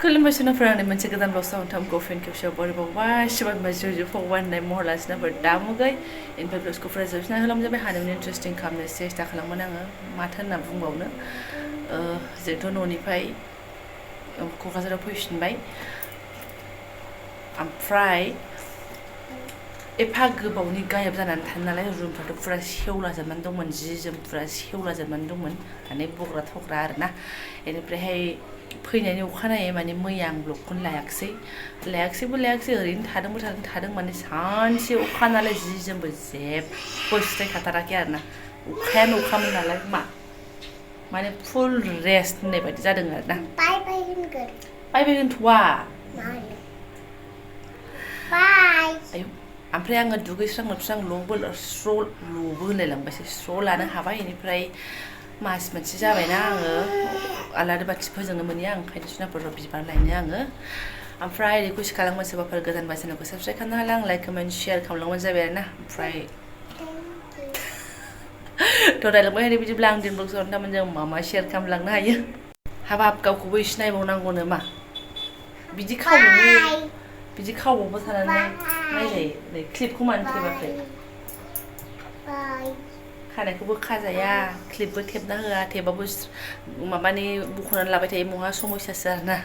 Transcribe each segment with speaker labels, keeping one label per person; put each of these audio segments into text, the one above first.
Speaker 1: खुलुमबाय सुनाफोरानो मोनसे गोदान ब्लगआव नोंथांखौ फिन खेबसेयाव बरायबावबाय शिबान बाजु फगवाननाय महर लासिनाफोर दामुगै इनफाय ब्लगखौ फोजोबना होलांजाबाय हानायनि इन्टारेस्टिं खालामनो सेस्था खालामोन आङो माथो होनना बुंबावनो जोंथ' न'निफ्राय क'क्राझाराव फैफिनबाय ओमफ्राय एफा गोबावनि गायब जानानै थानो नालाय रुमफ्राथ' फुरा सेवलाजोबनानै दंमोन जि जोम फुरा सेवलाजोबनानै दंमोन माने बग्रा थग्रा आरोना बेनिफ्रायहाय फैनायनि अखानायै माने मैया आं ब्लगखौनो लायाखिसै ओरैनो थादों माने सानसे अखा नालाय जि जोमबो जेबो सुस्रायखाथाराखै आरोना अखायानो अखामोन नालाय माने फुल रेस्ट होननाय बायदि जादों आरोना बाय होनथ'वा आयौ ओमफ्राय आङो दुगैस्रां लोबस्रां ल'बो होनलायलांबायसो स्र' लानो हाबाय बेनिफ्राय मास मोनसे जाबायना आङो आलारि बाथि फोजोंनो मोनिया ओंखायनो सुनाफोराव बिबार लायनो आङो ओमफ्राय रिकुवेस्ट खालामो सोरबाफोर गोदान बासिनोखौ साबस्क्राइब खालामनो हाला आं लाइक कमेन्ट शेयार खालामलांबानो जाबाय आरोना ओमफ्राय थ' रायलांबाय बिदिब्ला आं दिन ब्लगआव थारमाने जों मा शेयार खालामलांनो हायो हाबाब गावखौबो एसे नायबावनांगौनो मा बिदि खावबावबो थानानै नायजायो नै क्लिपखौ मानो थेबाखै खानायखौबो खाजाया क्लिपबो थेबना होआ थेबाबो माबानि बख'नानै लाबाय थायो महा समयसासो आरोना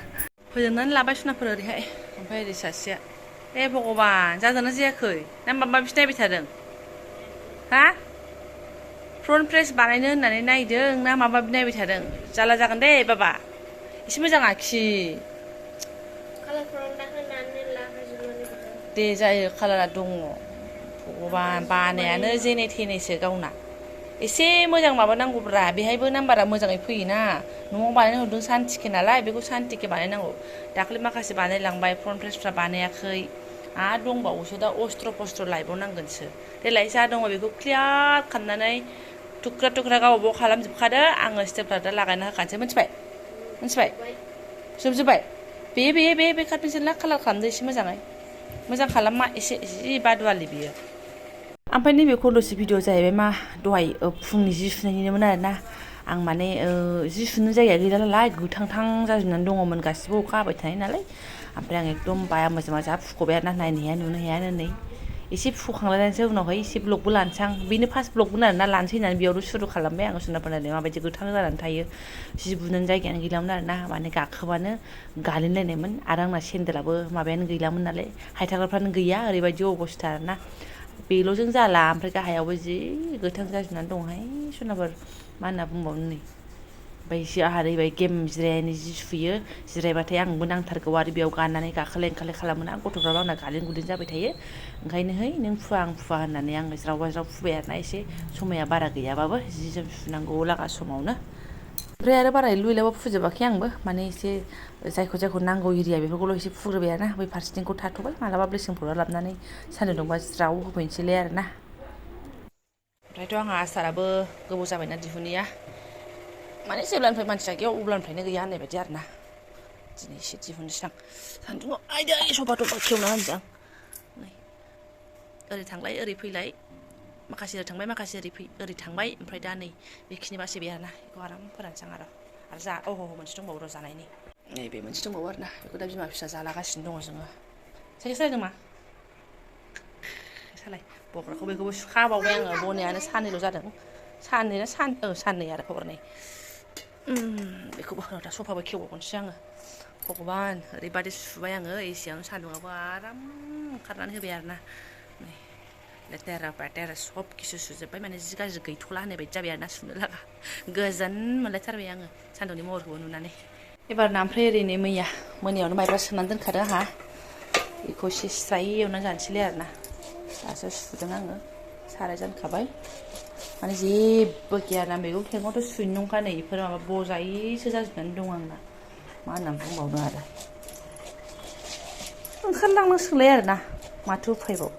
Speaker 1: फोजोबनानै लाबाय सुनाफोर ओरैहाय ओमफ्राय ओरै सासेया भगबान जादोंना जायाखै ना माबा बिदि नायबाय थादों हा फ्रन्ट प्रेस बानायनो होननानै नायदों ना माबा नायबाय थादों जाला जागोन दे बाबा एसे मोजां आखि दे जायो कालारा दङ भगबान बानायानो जेने थेनेसो गावना एसे मोजां माबानांगौब्रा बेहायबो नाम्बारा मोजाङै फैयोना न'आव बानायनो हरदों सान्तिके नालाय बेखौ सान्तिके बानायनांगौ दाखालि माखासे बानायलांबाय फ्रन्ट प्रेसफ्रा बानायाखै आरो दंबावोसो दा अस्त्र पस्त्र लायबावनांगोनसो देलाय जा दङ बेखौ क्लियार खालामनानै थुख्रा गावबाव खालामजोबखादो आङो स्टेपलार दा लागायना होखानोसै मिन्थिबाय जोबजोब्बाय बे काट पेन्सिलआ कालार खालामदो एसे मोजां खालामा एसे जि बादुवालि बियो ओमफ्राय नैबे खन्द'से भिडिअ जाहैबाय मा दहाय फुंनि जि सुनायनिमोन आरोना आं माने जि सुनो जायगाया गैला नालाय गोथांथां जाजोबनानै दङमोन गासिबो अखा हाबाय थानाय नालाय ओमफ्राय आं एकदम बाया मोजां जा फुख'बाय आरोना नायनो हाया नुनो हायानो नै एसे फुखांलायनोसै उनावहाय एसे ब्लगबो लानोसै आं बेनो फार्स्ट ब्लगमोन आरोना लानोसै होननानै बेयावनो सुरु खालामबाय आङो सुनाफोरनानै माबायदि गोथां जानानै थायो जि बुनोनो जायगायानो गैलामोन आरोना माने गाखोबानो गालिनलायनायमोन आरो आंना सेन्देलाबो माबायानो गैलामोन नालाय हायथाग्राफ्रानो गैया ओरैबायदि अबस्था आरोना बेल'जों जाला ओमफ्राय गाहायावबो जि गोथां जाजोबनानै दंहाय सुनाफोर मा होनना बुंबावनो नै ओमफ्य एसे आहा ओरैबाय गेम जिरायनानै जि सुयो जिरायबाथाय आंबो नांथारगौ आरो बेयाव गाननानै गाखोलाय ओंखारलाय खालामोना गथ'फ्राबो आंना गालिन गुलिन जाबाय थायो ओंखायनो है नों फुवा आं फुवा होननानै आङो ज्राव फुबाय आरोना एसे समाया बारा गैयाबाबो जि जोम सुनांगौ लागा समावनो ओमफ्राय आरो बारा लुइलाबो फुजोबाखै आंबो माने एसे जायखौ नांगौ एरिया बेफोरखौल' एसे फुग्रोबाय आरोना बै फारसेथिंखौ थाथ'बाय मालाबा ब्लिचिंफोराव लाबोनानै सान्दुं दुंबा ज्राव होफैनोसैलाय आरोना ओमफ्रायथ' आंहा आसाराबो गोबाव जाबायना दिहुनिया माने जेब्लानिफ्राय मानसिया गैया अब्लानिफ्रायनो गैया होननाय बायदि आरोना दिनै एसे दिहुननोसै आं सान्दुङाव आयदै सफा खेवना होनोसै आं नै ओरै थांलाय ओरै फैलाय माखासे ओरै थांबाय माखासे ओरै थांबाय ओमफ्राय दा नै बेखिनि बासिबाय आरोना बेखौ आराम फोरानसै आं आरो मोनसे दंबावो र' जानायनि नैबे मोनसे दंबावो आरोना बेखौ दा बिमा फिसा जालागासिनो दङ जोङो साइकेल सालायदों मा सालाय बग्राखौ बेखौबो सुखाबावबाय आङो बनायानो साननैल' जादों साननै आरो हरनै बेखौबो दा सफाबो खेवबावनोसै आङो भगबान ओरैबादि सुबाय आङो एसेयावनो सान्दुङाबो आराम ओंखारनानै होबाय आरोना नै लेथेरा सब किसु सुजोब्बाय माने जि गाज्रि गैथ'ला होननाय बायदि जाबाय आरोना सुनो लागा गोजोन मोनलायथारबाय आङो सान्दुंनि महरखौबो नुनानै एबारना ओमफ्राय ओरैनो मोनायावनो माइब्रा सोमनानै दोनखादों आंहा बेखौ एसे स्राय एवनानै जानोसैलाय आरोना दासो सुदों आङो साराय जानखाबाय माने जेबो गैया ना मैगं थाइगंथ' सुनो नंखा नै बेफोर माबा बजायैसो जाजोबनानै दं आंना मा होननानै बुंबावनो आरो ओंखारलांनांसिगोनलाय आरोना माथो उफायबाव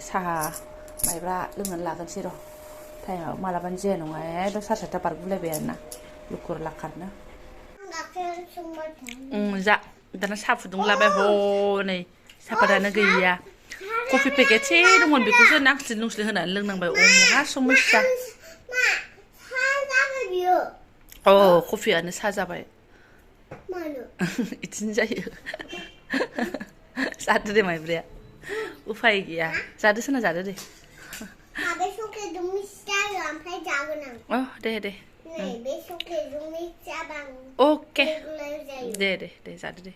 Speaker 1: साहा माइब्रा लोंनानै लागोनसै र' टाइमाबो मालाबानो जाया नङा एकदम 7:30 बारगुलायबाय आरोना लुखुर लाखारनो जा दाना साहा फुदुंलाबाय हनै सापातानो गैया कफि पेकेटसे दंमोन बेखौसो नांस्लिद होनानै लोंनांबाय महा समस्या कफियानो साहा जाबाय बिदिनो जायो जादो दे माइब्राया उफाय गैया जादो सोना जादो दे दे दे अके दे जादो दे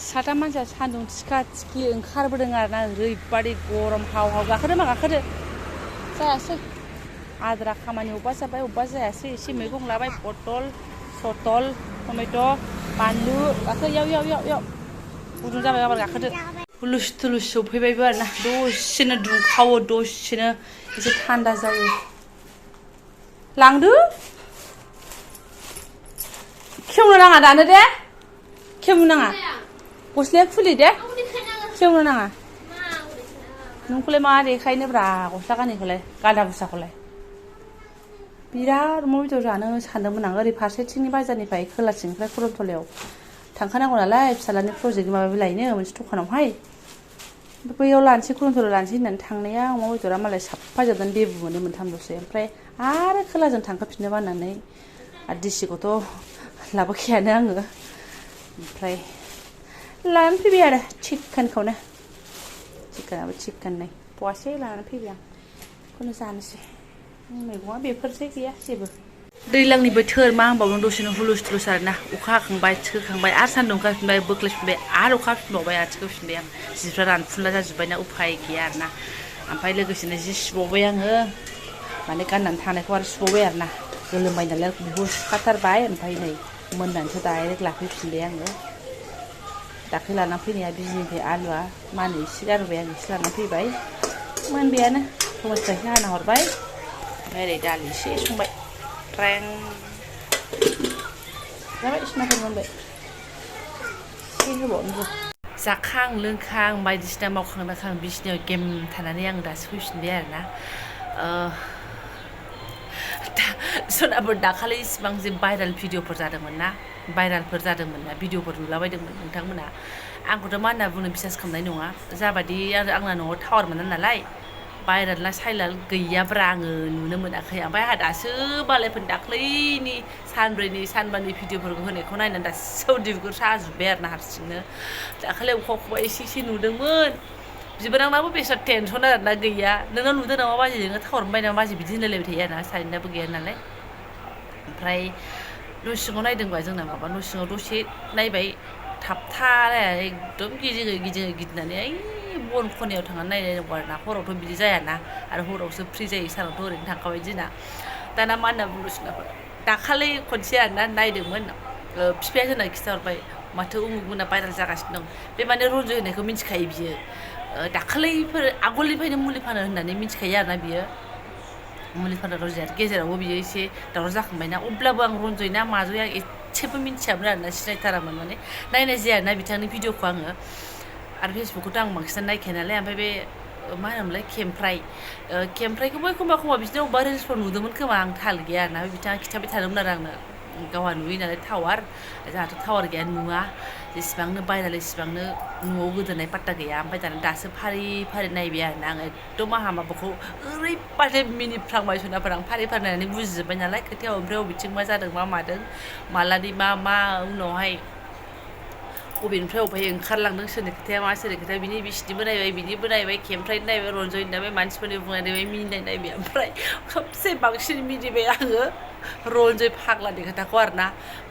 Speaker 1: साथा मानसिया सान्दुं थिखा थिखि ओंखारबोदों आरोना ओरैबादि गरम हाव हाव गाखोदो मा गाखोदो जायासै आद्रा खामानि अबेबा जाबाय अबेबा जायासै एसे मैगं लाबाय पटल सटल टमेट' बानलु गाखो याव गुदुं जाबाय गाबार गाखोदो हुलुस थुलुस सौफैबायबो आरोना दसेनो दुंखावो दसेनो एसे थान्दा जायो लांदो खेवनो नाङा दानो दे खेवनो नाङा गस्लाया खुलि दे खेवनो नाङा नोंखौलाय मा देखायनोब्रा गस्ला गानैखौलाय गादा बुसाखौलाय बिराद अमा बेदर जानो सानदोंमोन आं ओरै फारसेथिंनि बाजारनिफ्राय खोलाथिंनिफ्राय खरमथलायाव थांखानांगौ नालाय फिसालानि प्रजेक्ट माबा लायनो मोनसे दखानावहाय बैयाव लानोसै खरमथलायाव लानोसै होननानै थांनाया अमा बेदरा मालाय साफा जोबनानै बेबु मोनो मोनथामल'सै ओमफ्राय आरो खोलाजों थांखाफिननो बानानै आरो दिसिखौथ' लाबोखायानो आङो ओमफ्राय लानानै फैबाय आरो चिकेनखौनो चिकेनाबो चिकेन नै पवासे लानानै फैबाय आं बेखौनो जानोसै मैगङा बेफोरसै गैया जेबो दैज्लांनि बोथोर मा होनबावनो दसेनो हुलुस थुलुस आरोना अखा हाखांबाय थिखोखांबाय आरो सान्दुं ओंखारफिनबाय बोख्लायफिनबाय आरो अखा हाफिनबावबाय आरो थिखोफिनबाय आं जिफ्रा रानफुनला जाजोब्बायना उफाय गैया आरोना ओमफ्राय लोगोसेनो जि सुबावबाय आङो माने गाननानै थानायखौ आरो सुबावबाय आरोना गोलोमबाय नालाय बेखौ सुखाथारबाय ओमफ्राय नै मोननानैसो डाइरेक्ट लाफैफिनबाय आङो दाख्लै लाना फैनाया बिजनिफ्राय आलुआ मानो एसे गारबाय आं एसे लाना फैबाय मोनबायानो टमेट' एसे हाना हरबाय ओमफ्राय ओरै दालि एसे संबाय ट्रें जाबाय सिनाफोर मोनबाय एसे होबावनोबो जाखां लोंखां बायदिसिना मावखां दाखां बिसिनायाव गेम थानानै आं दासो फैफिनबाय आरोना सोरनाफोर दाखालि इसिबां जे भाइराल भिडिअफोर जादोंमोन ना भिडिअफोर नुलाबायदोंमोन नोंथांमोना आंखौथ' मा होनना बुंनो बिसास खालामनाय नङा जाबादि आंना न'आव टावार मोना नालाय भाइराल ना साइलाल गैयाब्रा आङो नुनो मोनाखै ओमफ्राय आंहा दासो मालायफोरनि दाख्लैनि सानब्रैनि सानबानि भिडिअफोरखौ होनायखौ नायनानै दासो बिगुर साजोब्बाय आरोना हारसिंनो दाखालि अबेखौबा एसे नुदोंमोन बिबोनांनाबो बेसाद टेनसन आरोना गैया नोंनाव नुदों नामा बाजि नोङो टावार मोनबाय नामा बाजि बिदि होनलायलायबाय थायो आरोना साइलेन्टआबो गैया नालाय ओमफ्राय न' सिङाव नायदोंबा जोंना माबा न' सिङाव दसे नायबाय थाबथानाया एकदम गिदिंनानै ओइ बन खनायाव थांनानै नायनांगौ आरोना हरावथ' बिदि जायाना आरो हरावसो फ्रि जायो सानावथ' ओरैनो थांखाबाय दिना दाना मा होनना बुंनो सिनाफोर दाखालि खनसे आरोना नायदोंमोन बिफाया जोंना खिन्थाहरबाय माथो उमुक मोना भाइराल जागासिनो दं बे माने रन्जय होनायखौ मिथिखायो बियो दाखालिफोर आगोलनिफ्रायनो मुलि फानो होननानै मिथिखायो आरोना बियो मुलि फानो रन्जया गेजेरावबो बियो एसे दावराव जाखांबायना अब्लाबो आं रन्जय ना माजय आं एसेबो मिथियामोन आरोना सिनायथारामोन माने नायनाय जाया आरोना बिथांनि भिडिअखौ आङो आरो फेसबुकखौथ' आं बांसिनानो नायखाया नालाय ओमफ्राय बे मा होनोमोनलाय खेमफ्रायखौबो एखमबा बिदिनो अबेबा रिल्सफोर नुदोंमोन खोमा आं थाल गैया आरोना बिथाङा खिन्थाबाय थादोंमोन आरो आंनो गावहा नुयो नालाय टावार जोंहाथ' टावार गैया नुवा जेसेबांनो भाइराल एसेबांनो न'आव गोदोनाय पात्ता गैया ओमफ्राय दासो फारि नायबाय आरोना आं एकदम आंहा माबाखौ ओरैबादि मिनिफ्लांबाय सोनाफोर आं फारि नायनानै बुजिजोब्बाय नालाय खोथायाव ओमफ्राय बबेथिं मा जादों मा मादों मालानि मा उनावहाय बबेनिफ्राय अबेहाय ओंखारलांदों सोरनि खोथाया बिनि बिसिनिबो नायबाय खेमफ्रायनि नायबाय रन्जयनि नायबाय मानसिफोरनि बुंनाय नायबाय मिनिनाय नायबाय ओमफ्राय सबसे बांसिन मिनिबाय आङो रन्जय फाग्लानि खोथाखौ आरोना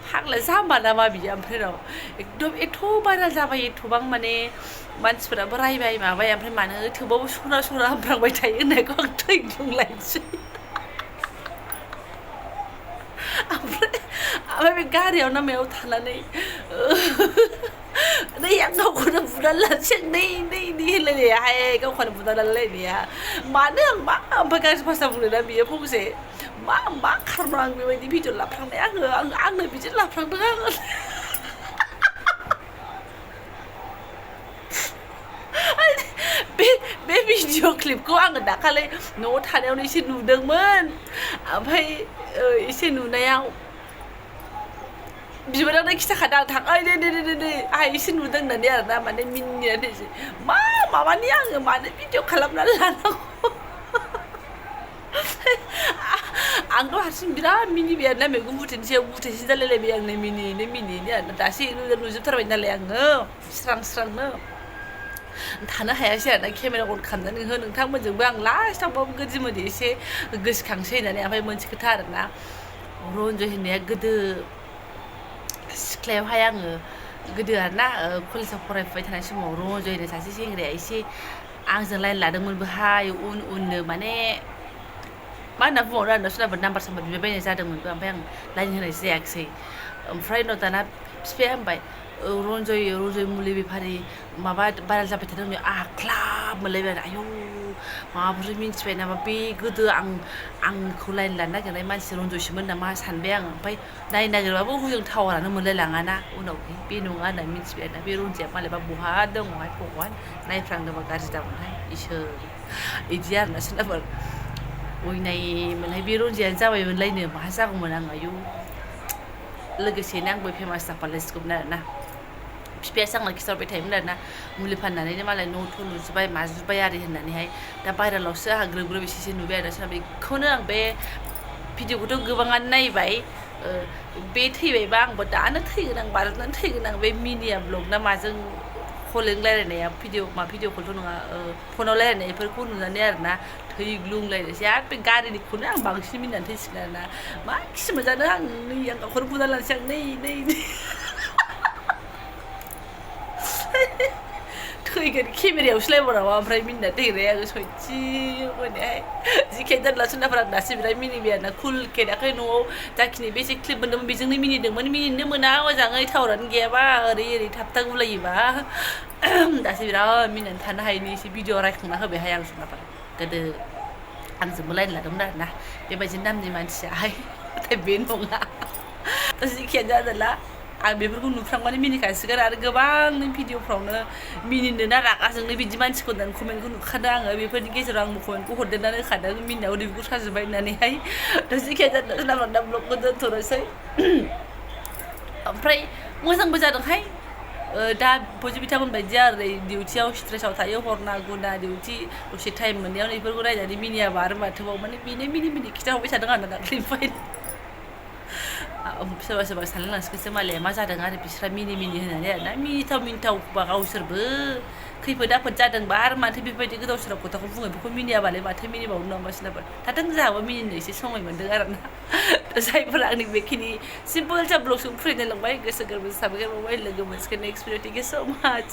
Speaker 1: फाग्ला जाम्बा नामा बियो ओमफ्राय एकदम एथ' भाइराल जाबाय एथ'बां माने मानसिफोराबो रायबाय माबाय ओमफ्राय मानो थेवबाबो सरा हामफ्रांबाय थायो होननायखौ आं थैग्लुंलायनोसै ओमफ्राय बे गारियाव नामायाव थानानै नै आं गावखौनो बुनानै लानोसै नै होनलायनाया हाय गावखौनो बुनानै लालायनाया मानो आं मा ओमफ्राय गाज्रि भाषा बुंदोंना बियो फंसे मा खारनाव आं बेबायदि भिडिअ लाफ्लांनाय आंनो बिदि लाफ्लांदों आङो बे भिडिअ क्लिपखौ आङो दाखालि न'आव थानायावनो एसे नुदोंमोन ओमफ्राय एसे नुनायाव बिबारानो खिथाखादों आं थाङै नै आंहा एसे नुदों होननानै आरोना माने मिनिनानै माबानि आङो मानो भिडिअ खालामनानै लानांगौ आंथ' हारसिं बिराद मिनिबाय आरोना मैगं बुथेनि सायाव बुथेसो जालायलायबाय आंनो मिनिनो आरो दासो नुजोबथारबाय नालाय आङो स्रांनो थानो हायासै आरोना केमेरा अन खालामनानै हो नोंथांमोनजोंबो आं लास्टावबाबो गोदि मोदि एसे गोसोखांसै होननानै ओमफ्राय मोनसे खोथा आरोना रन्जय होननाया गोदो सिख्लायावहाय आङो गोदो आरोना कलेजाव फरायफुबाय थानाय समाव रन्जय होननाय सासे सेंग्राया एसे आंजों लाइन लादोंमोनबोहाय उननो माने मा होनना बुंबावनो आरोना सोरनाबा नाम्बार साम्बार बिबाय बायनाय जादोंमोनबो ओमफ्राय आं लाइन होनाय जायाखिसै ओमफ्राय उनाव दाना बिफाया होनबाय रन्जय मुलि बेफारि माबा भाइरेल जाबाय थादों आहा ख्लाब मोनलायबाय आरो आयौ माबाफोर मिन्थिबाय नामा बे गोदो आंखौ लाइन लानो नागिरनाय मानसि रन्जयसोमोन नामा सानबाय आं ओमफ्राय नायनो नागिरबाबो हजों टावारानो मोनलायलाङाना उनाव बे नङा होननानै मिन्थिबाय आरोना बे रन्जयआ मालायबा बहा दङहाय भगवान नायफ्रांदोंबा गाज्रि दामोनहाय इसोर बिदि आरोना सोरनाबा अयनायमोनहाय बे रन्जयआनो जाबायमोनलायनो माहा जागौमोन आं आयौ लोगोसेनो आंबो फेमास जाफालायसिगौमोन आरोना बिफायासो आंना खिथाहरबाय थायोमोन आरोना मुलि फाननानैनो मालाय न'थ' लुजोब्बाय माजुब्बाय आरि होननानैहाय दा भाइरेलावसो आंहा ग्रोब एसेसो नुबाय आरो सोरबा बेखौनो आं बे भिडिअखौथ' गोबाङानो नायबाय बे थैबायबा आंबो दानो थैगोन आं बारनानै थैगोन आं बे मिनिया ब्लग ना माजों कलजों रायलायनाया भिडिअ कलथ' नङा फनाव रायलायनाय बेफोरखौ नुनानै आरोना थैग्लुंलायनोसै आरो बे गारिनिखौनो आं बांसिन मिनिनानै थैसिगोन आरोना मा खिसि मोनजानो आं आं गावखौनो बुना लानोसै आं नै थैगोन केमेरायावसो लायबावनांगौ ओमफ्राय मिनिना थैग्राया आङो सयथि मोनैहाय जिखाय दोनला सोरनाफोर आं दासो बिराद मिनिबाय आरोना कुल खेदाखै न'आव जाखिनि बेसे क्लिप मोन्दोंमोन बेजोंनो मिनिदोंमोन मिनिनो मोना मोजाङै टावारानो गैयाबा ओरै थाबथा गुलायोबा दासो बिराद मिनिनानै थानो हायैनि एसे भिडिअ रायखांना होबायहाय आं सोरनाफोर गोदो आंजोंबो लाइन लादोंमोन आरोना बेबायदि नामनि मानसियाहाय नाथाय बे नङा जिखियानो जादोंला आं बेफोरखौ नुफ्रांबानो मिनिखासिगोन आरो गोबां भिडिअफ्रावनो मिनिनोना रागाजोंनो बिदि मानसिखौ होननानै कमेन्टखौ नुखादों आङो बेफोरनि गेजेराव आंबो कमेन्टखौ हरदेरनानै होखादों मिनिनायाव उदैखौ साजोब्बाय होननानैहाय जिखियानो जादों सोरनाबा ब्लगखौ दोनथ'नोसै ओमफ्राय मोजांबो जादोंहाय दा बयबो बिथांमोन बायदि आरो डिउटियाव स्ट्रेसआव थायो हरना गुना डिउटि दसे टाइम मोननायाव बेफोरखौ नायनानै मिनियाबा आरो माथोबाव माने बेनो मिनि खिथाहरबाय थादों आरो दाख्लैनिफ्राय सोरबा सानलायलांसिगोनसो मालाया मा जादों आरो बिस्रा मिनि होननानै आरोना मिनिथावबा गावसोरबो खैफोद आफोद जादोंबा आरो माथो बेबायदि गोदाव सोराव खोथाखौ बुङो बेखौ मिनियाबालाय माथो मिनिबावनो नामा सोरनाबा थाथों जोंहाबो मिनिनो एसे समाय मोन्दों आरोना जायफोरा आंनि बेखिनि सिम्पोल जा ब्लगजों फरायनो लांबाय गोसो गोरबो साबायखर बावबाय लोगो मोनसिगोन नेक्स्ट भिडिअ थेंक इउ सो माच